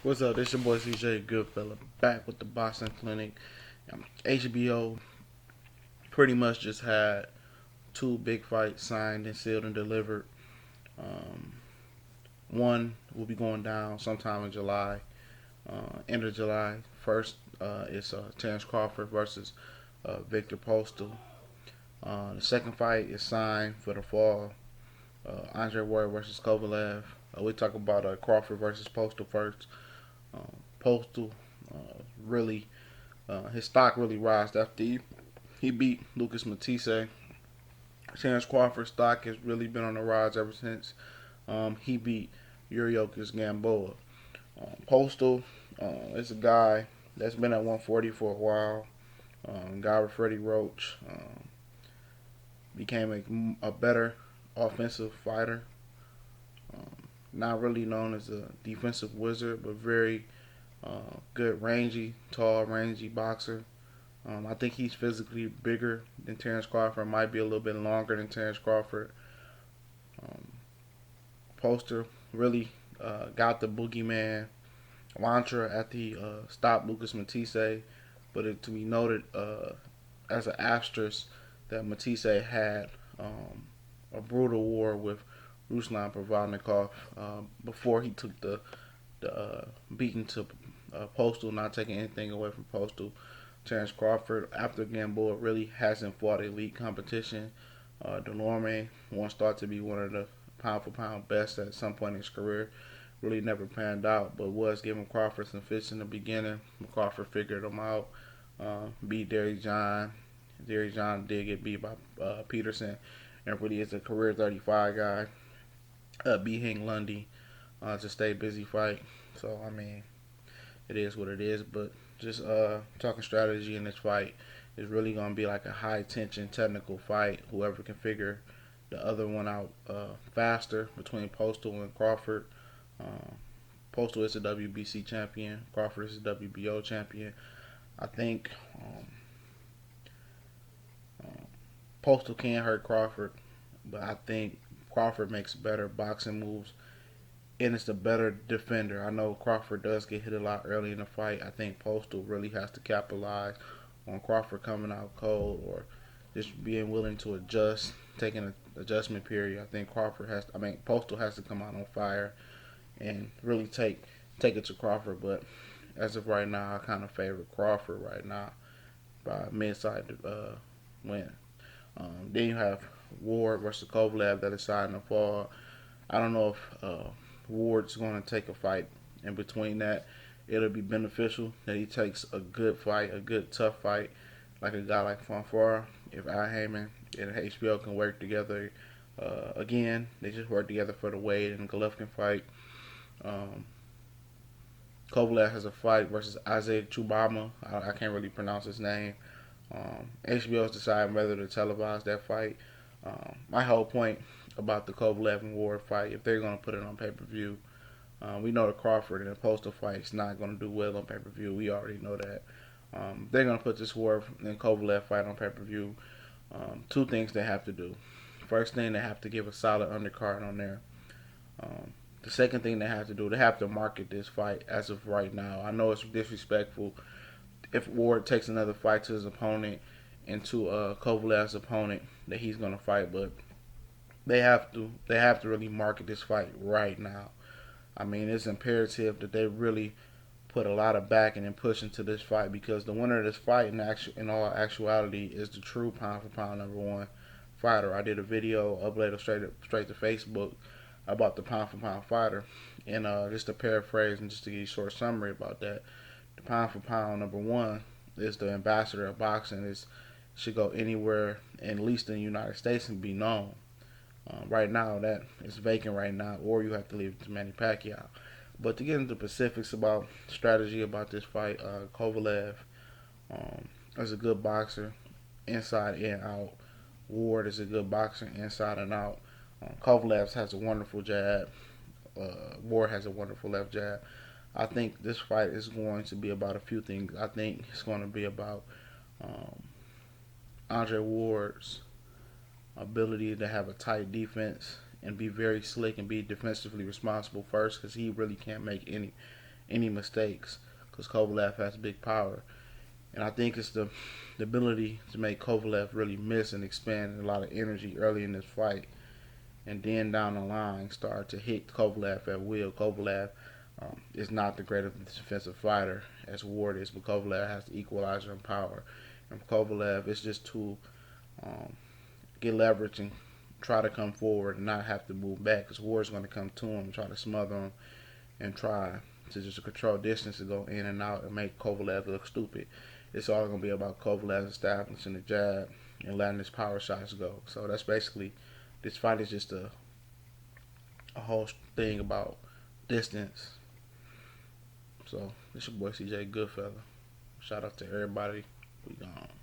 What's up? This your boy CJ Goodfella back with the Boxing Clinic. HBO pretty much just had two big fights signed and sealed and delivered. Um, One will be going down sometime in July, end of July. First is Terence Crawford versus Viktor Postol. The second fight is signed for the fall. Andre Ward versus Kovalev. We talk about Crawford versus Postol first. Postol really his stock really rose after he beat Lucas Matisse. Terence Crawford's stock has really been on the rise ever since he beat Yuriorkis Gamboa. Postol is a guy that's been at 140 for a while. Guy with Freddie Roach became a better offensive fighter. Not really known as a defensive wizard, but very good, tall, rangy boxer. I think he's physically bigger than Terence Crawford. Might be a little bit longer than Terence Crawford. Um, Poster really got the boogeyman mantra at the stop Lucas Matisse, but to be noted as an asterisk that Matisse had a brutal war with Ruslan Provodnikov before he took the beating to Postol, not taking anything away from Postol. Terence Crawford, after Gamboa, really hasn't fought elite competition. Delorme once thought to be one of the pound for pound best at some point in his career. Really never panned out, but was giving Crawford some fits in the beginning. Crawford figured him out, beat Derek John. Derek John did get beat by Peterson, and really is a career 35 guy. Beat Hank Lundy to stay busy fight. So, I mean, it is what it is, but just talking strategy in this fight is really going to be like a high tension technical fight. Whoever can figure the other one out faster between Postol and Crawford. Uh, Postol is the WBC champion. Crawford is the WBO champion. I think Postol can hurt Crawford, but I think Crawford makes better boxing moves and it's the better defender. I know Crawford does get hit a lot early in the fight. I think Postol really has to capitalize on Crawford coming out cold or just being willing to adjust, taking an adjustment period. I think Postol has to come out on fire and really take it to Crawford. But as of right now, I kind of favor Crawford right now by mid-side win. Then you have Ward versus Kovalev that is deciding to fall. I don't know if Ward's going to take a fight in between that. It'll be beneficial that he takes a good fight, a good tough fight, like a guy like Fonfara. If Al Heyman and HBO can work together again, they just work together for the Wade and Golovkin fight. Um, Kovalev has a fight versus Isaiah Chubama. I can't really pronounce his name. HBO is deciding whether to televise that fight. My whole point about the Kovalev and Ward fight, if they're going to put it on pay per view, we know the Crawford and the Postal fight's not going to do well on pay per view. We already know that. They're going to put this Ward and Kovalev fight on pay per view. Two things they have to do. First thing, they have to give a solid undercard on there. Um, the second thing they have to do, they have to market this fight as of right now. I know it's disrespectful if Ward takes another fight to his opponent and to Kovalev's opponent that he's going to fight, but they have to really market this fight right now. I mean, it's imperative that they really put a lot of backing and push into this fight because the winner of this fight, in all actuality, is the true pound for pound number one fighter. I did a video uploaded straight to Facebook about the pound for pound fighter, and just to paraphrase and just to give you a short summary about that, the pound for pound number one is the ambassador of boxing. It should go anywhere, at least in the United States, and be known. Right now, that is vacant right now, or you have to leave it to Manny Pacquiao. But to get into specifics about strategy about this fight, Kovalev is a good boxer, inside and out. Ward is a good boxer, inside and out. Kovalev has a wonderful jab. Ward has a wonderful left jab. I think this fight is going to be about a few things. I think it's going to be about um, Andre Ward's ability to have a tight defense and be very slick and be defensively responsible first because he really can't make any mistakes because Kovalev has big power. And I think it's the ability to make Kovalev really miss and expend a lot of energy early in this fight, and then down the line start to hit Kovalev at will. Kovalev is not the greatest defensive fighter as Ward is, but Kovalev has the equalizer in power. And Kovalev is just to um, get leverage and try to come forward and not have to move back because Ward's going to come to him and try to smother him and try to just control distance and go in and out and make Kovalev look stupid. It's all going to be about Kovalev establishing the jab and letting his power shots go. So that's basically, this fight is just a whole thing about distance. So this your boy CJ Goodfella. Shout out to everybody. We gone.